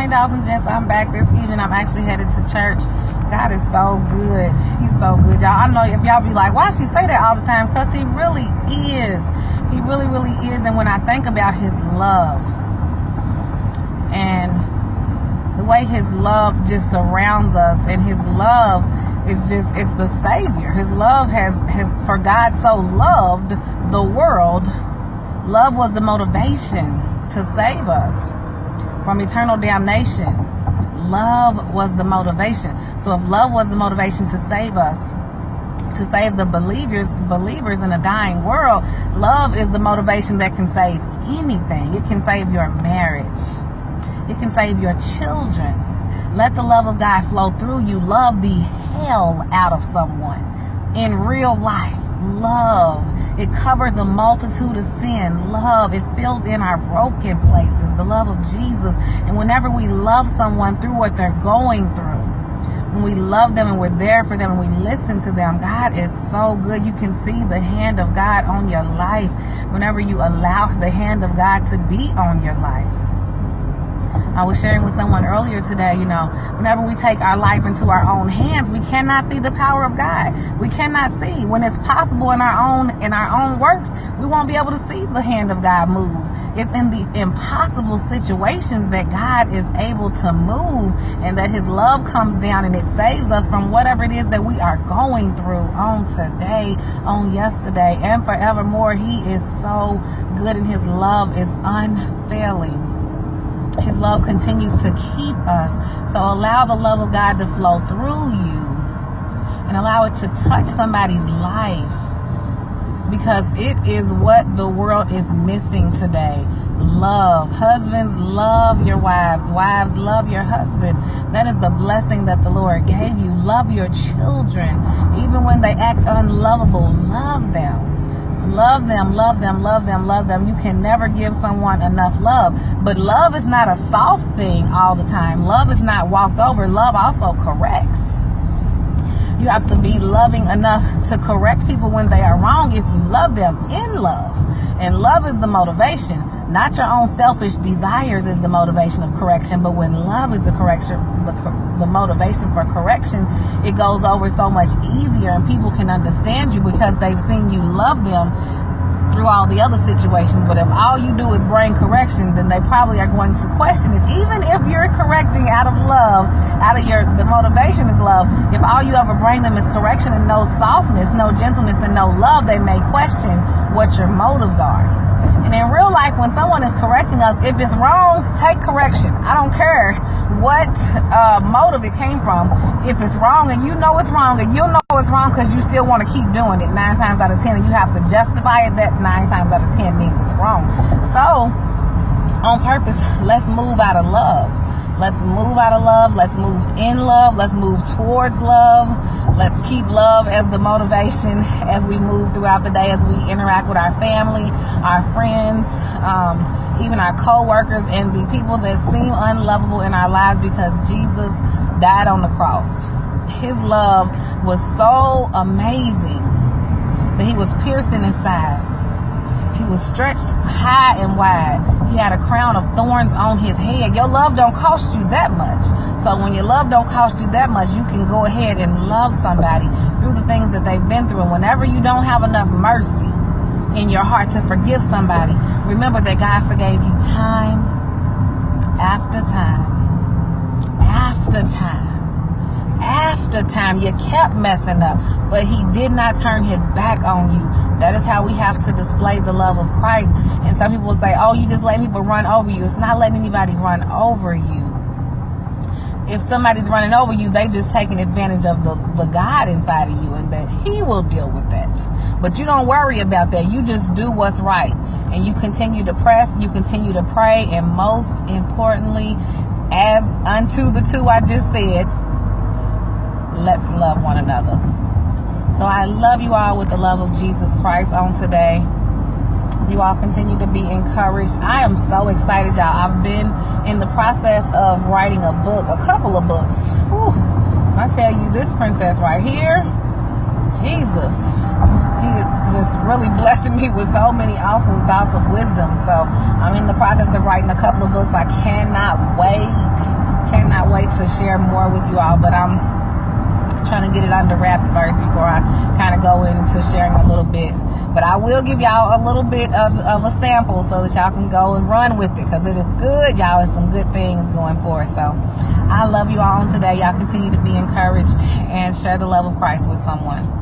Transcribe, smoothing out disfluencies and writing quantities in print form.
Hey, dolls and gents, I'm back this evening. I'm actually headed to church. God is so good. He's so good, y'all. I know if y'all be like, why she say that all the time? Because he really is. He really, really is. And when I think about his love and the way his love just surrounds us, and his love is just, it's the Savior. His love has for God so loved the world. Love was the motivation to save us from eternal damnation. Love was the motivation. So if love was the motivation to save us, to save the believers in a dying world, love is the motivation that can save anything. It can save your marriage. It can save your children. Let the love of God flow through you. Love the hell out of someone in real life. Love, it covers a multitude of sin. Love, it fills in our broken places. The love of Jesus. And whenever we love someone through what they're going through, when we love them and we're there for them and we listen to them, God is so good. You can see the hand of God on your life whenever you allow the hand of God to be on your life. I was sharing with someone earlier today, you know, whenever we take our life into our own hands, we cannot see the power of God. We cannot see. When it's possible in our own works, we won't be able to see the hand of God move. It's in the impossible situations that God is able to move, and that his love comes down and it saves us from whatever it is that we are going through on today, on yesterday, and forevermore. He is so good, and his love is unfailing. His love continues to keep us. So allow the love of God to flow through you and allow it to touch somebody's life, because it is what the world is missing today. Love. Husbands, love your wives. Wives, love your husband. That is the blessing that the Lord gave you. Love your children. Even when they act unlovable, love them. Love them, love them, love them, love them. You can never give someone enough love. But love is not a soft thing all the time. Love is not walked over. Love also corrects. You have to be loving enough to correct people when they are wrong if you love them in love. And love is the motivation. Not your own selfish desires is the motivation of correction, but when love is the correction, the motivation for correction, it goes over so much easier, and people can understand you because they've seen you love them through all the other situations. But if all you do is bring correction, then they probably are going to question it. Even if you're correcting out of love, the motivation is love, if all you ever bring them is correction and no softness, no gentleness, and no love, they may question what your motives are. And in real life, when someone is correcting us, if it's wrong, take correction. I don't care what motive it came from. If it's wrong and you know it's wrong, and you'll know it's wrong because you still want to keep doing it 9 times out of 10, and you have to justify it, that 9 times out of 10 means it's wrong. So, on purpose, let's move out of love. Let's move out of love. Let's move in love. Let's move towards love. Let's keep love as the motivation as we move throughout the day, as we interact with our family, our friends, even our co-workers, and the people that seem unlovable in our lives, because Jesus died on the cross. His love was so amazing that he was pierced in his side. He was stretched high and wide. He had a crown of thorns on his head. Your love don't cost you that much. So when your love don't cost you that much, you can go ahead and love somebody through the things that they've been through. And whenever you don't have enough mercy in your heart to forgive somebody, remember that God forgave you time after time after time after time. You kept messing up, but he did not turn his back on you. That is how we have to display the love of Christ. And some people say, oh, you just let people run over you. It's not letting anybody run over you. If somebody's running over you, they just taking advantage of the God inside of you, and that he will deal with that. But you don't worry about that. You just do what's right, and you continue to press, you continue to pray, and most importantly, as unto the two I just said, let's love one another. So I love you all with the love of Jesus Christ on today. You all continue to be encouraged. I am so excited, y'all. I've been in the process of writing a book, a couple of books. Whew. I tell you, this princess right here, Jesus, He is just really blessing me with so many awesome thoughts of wisdom. So I'm in the process of writing a couple of books. I cannot wait to share more with you all, but I'm trying to get it under wraps first before I kind of go into sharing a little bit. But I will give y'all a little bit of a sample so that y'all can go and run with it, because it is good, y'all. It's some good things going forward. So I love you all today. Y'all continue to be encouraged and share the love of Christ with someone.